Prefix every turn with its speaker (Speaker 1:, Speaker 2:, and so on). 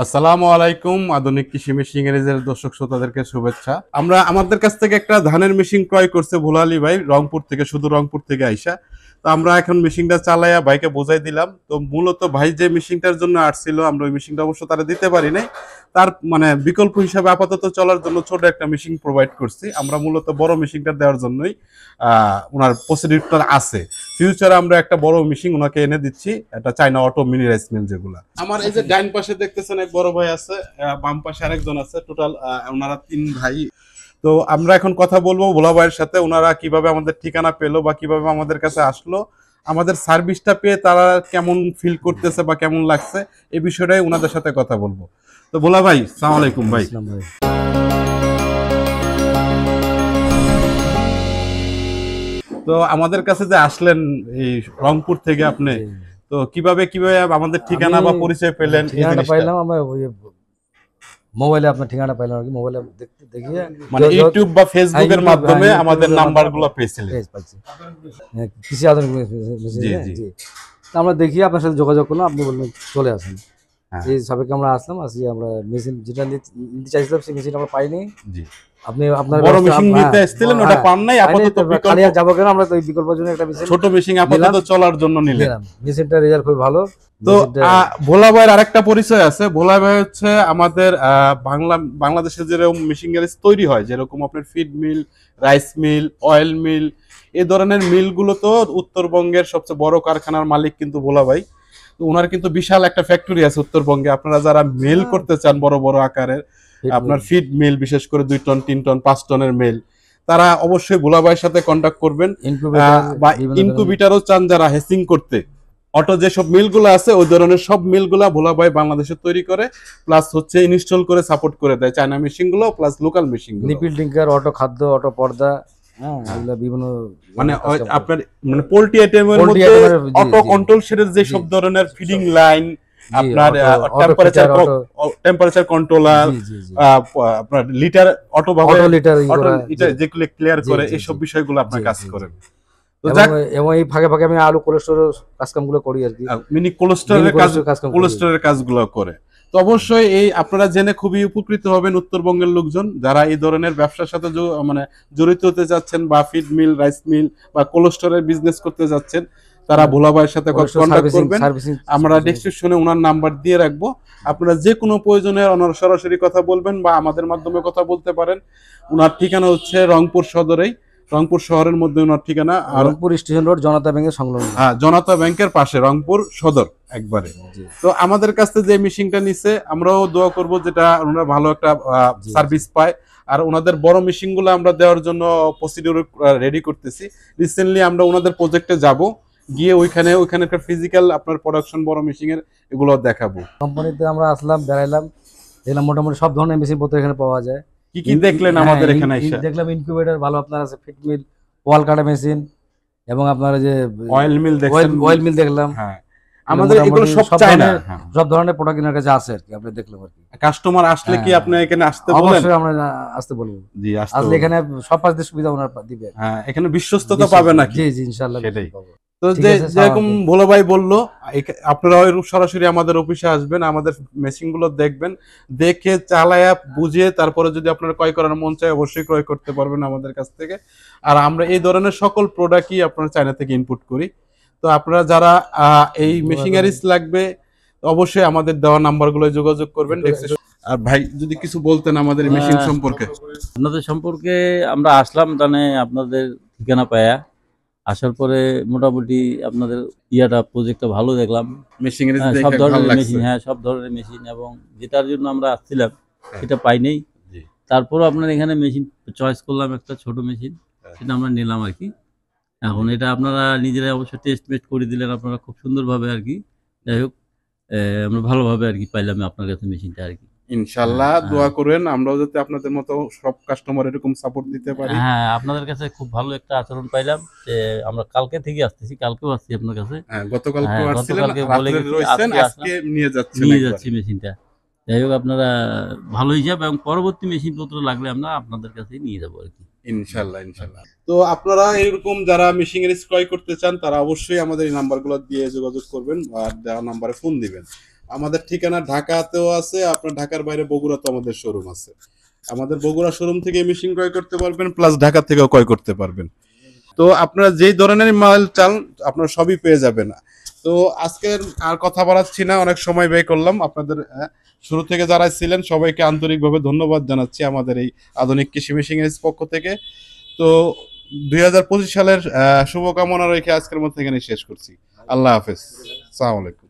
Speaker 1: আসসালামু আলাইকুম। আধুনিক কৃষি মেশিন এর দর্শক শ্রোতাদেরকে শুভেচ্ছা। আমরা আমাদের কাছ থেকে একটা ধানের মেশিন ক্রয় করছে ভোলা আলী ভাই, রংপুর থেকে, শুধু রংপুর থেকে আইসা। তো আমরা এখন মেশিনটা চালাইয়া ভাইকে বোঝাই দিলাম। তো মূলত ভাই যে মেশিনটার জন্য আসছিল, আমরা ওই মেশিনটা অবশ্য তারা দিতে পারি নাই। তার মানে বিকল্প হিসাবে আপাতত চলার জন্য ছোট একটা মেশিন প্রোভাইড করছি। আমরা মূলত বড় মেশিনটা দেওয়ার জন্যই ওনার প্রসিডিউরটা আছে। ফিউচারে আমরা একটা বড় মেশিন ওনাকে এনে দিচ্ছি, এটা চাইনা অটো মিনি রাইস মিল যেগুলা। আমার এই যে ডাইন পাশে দেখতেছেন এক বড় ভাই আছে, বাম পাশে আরেকজন আছে, টোটাল ওনারা 3 ভাই। তো আমরা এখন কথা বলবো ভোলা ভাইয়ের সাথে, ওনারা কিভাবে আমাদের ঠিকানা পেলো বা কিভাবে আমাদের কাছে আসলো, আমাদের সার্ভিসটা পেয়ে তারা কেমন ফিল করতেছে বা কেমন লাগছে, এই বিষয়টাই ওনাদের সাথে কথা বলবো। তো ভোলা ভাই, আসসালামু আলাইকুম ভাই। তো আমাদের কাছে যে আসলেন এই রংপুর থেকে আপনি, তো কিভাবে কিভাবে আমাদের ঠিকানা বা পরিচয় পেলেন?
Speaker 2: ঠিকানাটা পাইলাম আমরা মোবাইলে, আপনার ঠিকানা পাইলাম আর কি, মোবাইলে দেখিয়ে
Speaker 1: মানে ইউটিউব বা ফেসবুকের মাধ্যমে আমাদের নাম্বারগুলো পেয়েছিলেন।
Speaker 2: কৃষি আধুনিক জি। আমরা দেখি আপনার সাথে যোগাযোগ করলাম, আপনি বললেন চলে আসেন। এই সাবেকে আমরা আসলাম, আসি আমরা মেশিন যেটা নিতে চাইছিলাম সেই মেশিন আমরা পাইনি। জি, আপনি আপনার
Speaker 1: বড় মেশিন নিতে আসছিলেন, ওটা পান নাই, আপাতত
Speaker 2: খালি আর যাবো কেন, আমরা তো এই বিকল্পের জন্য একটা মেশিন,
Speaker 1: ছোট মেশিন আপাতত চলার জন্য নিলেন।
Speaker 2: মেশিনটা রেজাল্ট খুব ভালো।
Speaker 1: তো ভোলা ভাইয়ের আরেকটা পরিচয় আছে। ভোলা ভাই হচ্ছে আমাদের বাংলাদেশে যেরকম মেশিন গ্যারেজ তৈরি হয়, যেরকম আপনার feed meal, rice meal, oil meal, এই ধরনের মিলগুলো তো উত্তরবঙ্গের সবচেয়ে বড় কারখানার মালিক কিন্তু ভোলা ভাই। ওনার কিন্তু বিশাল একটা ফ্যাক্টরি আছে উত্তরবঙ্গে। আপনারা যারা মিল করতে চান বড় বড় আকারের, আপনার ফিড মিল, বিশেষ করে 2 টন 3 টন 5 টনের মিল, তারা অবশ্যই ভোলা ভাইয়ের সাথে কন্ট্যাক্ট করবেন। বা ইনকিউবেটরও চান যারা হেসিং করতে, অটো যেসব মিলগুলো আছে ওই ধরনের সব মিলগুলা ভোলা ভাই বাংলাদেশে তৈরি করে, প্লাস হচ্ছে ইনস্টল করে সাপোর্ট করে দেয় চায়না মেশিন গুলো প্লাস লোকাল মেশিন গুলো।
Speaker 2: নিপিল টিঙ্কার, অটো খাদ্য, অটো পর্দা, বিভিন্ন
Speaker 1: মানে আপনার মানে পোল্ট্রি আইটেমের মধ্যে অটো কন্ট্রোল সেটের যে সব ধরনের ফিডিং লাইন, আপনার টেম্পারেচার কন্ট্রোলার, আপনার লিটার অটো ভাবে যেগুলো ক্লিয়ার করে, এইসব বিষয়গুলো আপনার কাজ করেন।
Speaker 2: এবং এই ফাঁকে ফাঁকে আমি আলু কোলেস্টোরের কাজকামগুলো করি আর কি,
Speaker 1: মিনি কোলেস্টোরের কাজগুলো করে। তো অবশ্যই এই আপনারা জেনে খুবই উপকৃত হবেন উত্তরবঙ্গের লোকজন যারা এই ধরনের ব্যবসার সাথে মানে জড়িত হতে যাচ্ছেন, বা ফিড মিল, রাইস মিল বা কোলেস্টোরের বিজনেস করতে যাচ্ছেন, তারা ভোলা ভাইয়ের সাথে কন্টাক্ট করবেন। আমরা ডেসক্রিপশনে ওনার নাম্বার দিয়ে রাখবো। আপনারা যে কোনো প্রয়োজনে ওনার সরাসরি কথা বলবেন বা আমাদের মাধ্যমে কথা বলতে পারেন। ওনার ঠিকানা হচ্ছে রংপুর সদরেই, রংপুর শহরের মধ্যে ওনার ঠিকানা,
Speaker 2: রংপুর স্টেশন রোড, জনতা ব্যাংকের সংলগ্ন।
Speaker 1: জনতা ব্যাংকের পাশে, রংপুর সদর একবারে। তো আমাদের কাছে যে মেশিনটা নিছে, আমরাও দোয়া করব যেটা ওনারা ভালো একটা সার্ভিস পায়। আর ওনাদের বড় মেশিনগুলো আমরা দেওয়ার জন্য প্রসিডিউর রেডি করতেছি। রিসেন্টলি আমরা ওনাদের প্রজেক্টে যাব, গিয়ে ওইখানে একটা ফিজিক্যাল আপনার প্রোডাকশন বড় মেশিনের এগুলো দেখাবো।
Speaker 2: কোম্পানিতে আমরা আসলাম, বেড়াইলাম, দেখলাম মোটামুটি সব ধরনের মেশিন পত্র এখানে পাওয়া যায়।
Speaker 1: কি কি দেখলেন আমাদের এখানে এসে?
Speaker 2: দেখলাম ইনকিউবেটর ভালো আপনার আছে, ফিড মিল, ওয়াল কাটা মেশিন, এবং আপনার যে
Speaker 1: অয়েল মিল দেখলেন,
Speaker 2: অয়েল মিল দেখলাম।
Speaker 1: হ্যাঁ, আমাদের এগুলো সব চায়না,
Speaker 2: সব ধরনের প্রোডাক্ট এর কাছে আছে আর কি, আপনি দেখলাম আর কি।
Speaker 1: কাস্টমার আসলে কি আপনি এখানে আসতে বলেন?
Speaker 2: অবশ্যই আমরা আসতে বলবো। জি, আসলে এখানে সব পাশ দিয়ে সুবিধা ওনার দিবে।
Speaker 1: হ্যাঁ, এখানে বিশ্বস্ততা পাবে নাকি?
Speaker 2: জি জি, ইনশাআল্লাহ সেটাই।
Speaker 1: তো যেরকম ভোলা ভাই বললো, আপনারা সরাসরি আমাদের অফিসে আসবেন, আমাদের মেশিন গুলো দেখবেন, দেখে চালায়া বুঝিয়ে তারপরে যদি আপনারা ক্রয় করার মন চায় অবশ্যই ক্রয় করতে পারবেন আমাদের কাছ থেকে। আর আমরা এই ধরনের সকল প্রোডাক্টই আপনারা চায়না থেকে ইনপুট করি। তো আপনারা যারা এই মেশিনারিজ লাগবে অবশ্যই আমাদের দেওয়া নাম্বারগুলো যোগাযোগ করবেন। আর ভাই যদি কিছু বলতেন আমাদের মেশিন সম্পর্কে।
Speaker 3: আপনাদের সম্পর্কে আমরা আসলাম, জানে আপনাদের ঠিকানা পায়া আসার পরে মোটামুটি আপনাদের প্রজেক্টটা ভালো দেখলাম। সব ধরনের মেশিন, হ্যাঁ সব ধরনের মেশিন, এবং যেটার জন্য আমরা আসছিলাম সেটা পাই নাই। তারপরও আপনার এখানে মেশিন চয়েস করলাম, একটা ছোট মেশিন, সেটা আমরা নিলাম আর কি। এখন এটা আপনারা নিজেরাই অবশ্যই টেস্ট মেট করে দিলেন আপনারা খুব সুন্দরভাবে আর কি। যাই হোক, আমরা ভালোভাবে আর কি পাইলাম আপনার কাছে মেশিনটা আর কি।
Speaker 1: ইনশাআল্লাহ দোয়া করেন আমরাও যাতে আপনাদের মতো সব কাস্টমার এরকম সাপোর্ট দিতে পারি।
Speaker 3: হ্যাঁ, আপনাদের কাছে খুব ভালো একটা আচরণ পাইলাম যে আমরা কালকে থেকে আসতেছি, কালকেও আসছি আপনার কাছে।
Speaker 1: হ্যাঁ, গতকালকেও আসছিলেন, রাতে রইছেন, আজকে নিয়ে
Speaker 3: যাচ্ছি মেশিনটা। যাই হোক, আপনারা ভালো হিসাব, এবং পরবর্তী মেশিন পত্র লাগলে আমরা আপনাদের কাছেই নিয়ে যাবো আর কি,
Speaker 1: ইনশাআল্লাহ। ইনশাআল্লাহ। তো আপনারা এরকম যারা মেশিনারিজ ক্রয় করতে চান তারা অবশ্যই আমাদের এই নাম্বারগুলো দিয়ে যোগাযোগ করবেন আর দেওয়া নাম্বারে ফোন দিবেন। আমাদের ঠিকানা ঢাকাতেও আছে, আপনার ঢাকার বাইরে বগুড়াতে আমাদের শোরুম আছে। আমাদের বগুড়া শোরুম থেকে মেশিন ক্রয় করতে পারবেন, প্লাস ঢাকা থেকেও ক্রয় করতে পারবেন। তো আপনারা যেই ধরনের মাল চান আপনারা সবই পেয়ে যাবেন। তো আজকের আর কথা বাড়াচ্ছি না, অনেক সময় ব্যয় করলাম আপনাদের। শুরু থেকে যারা ছিলেন সবাইকে আন্তরিকভাবে ধন্যবাদ জানাচ্ছি আমাদের এই আধুনিক কৃষি মেশিন এর পক্ষ থেকে। তো 2025 সালের শুভকামনা রেখে আজকের মতো এখানে শেষ করছি। আল্লাহ হাফেজ, আসসালামু আলাইকুম।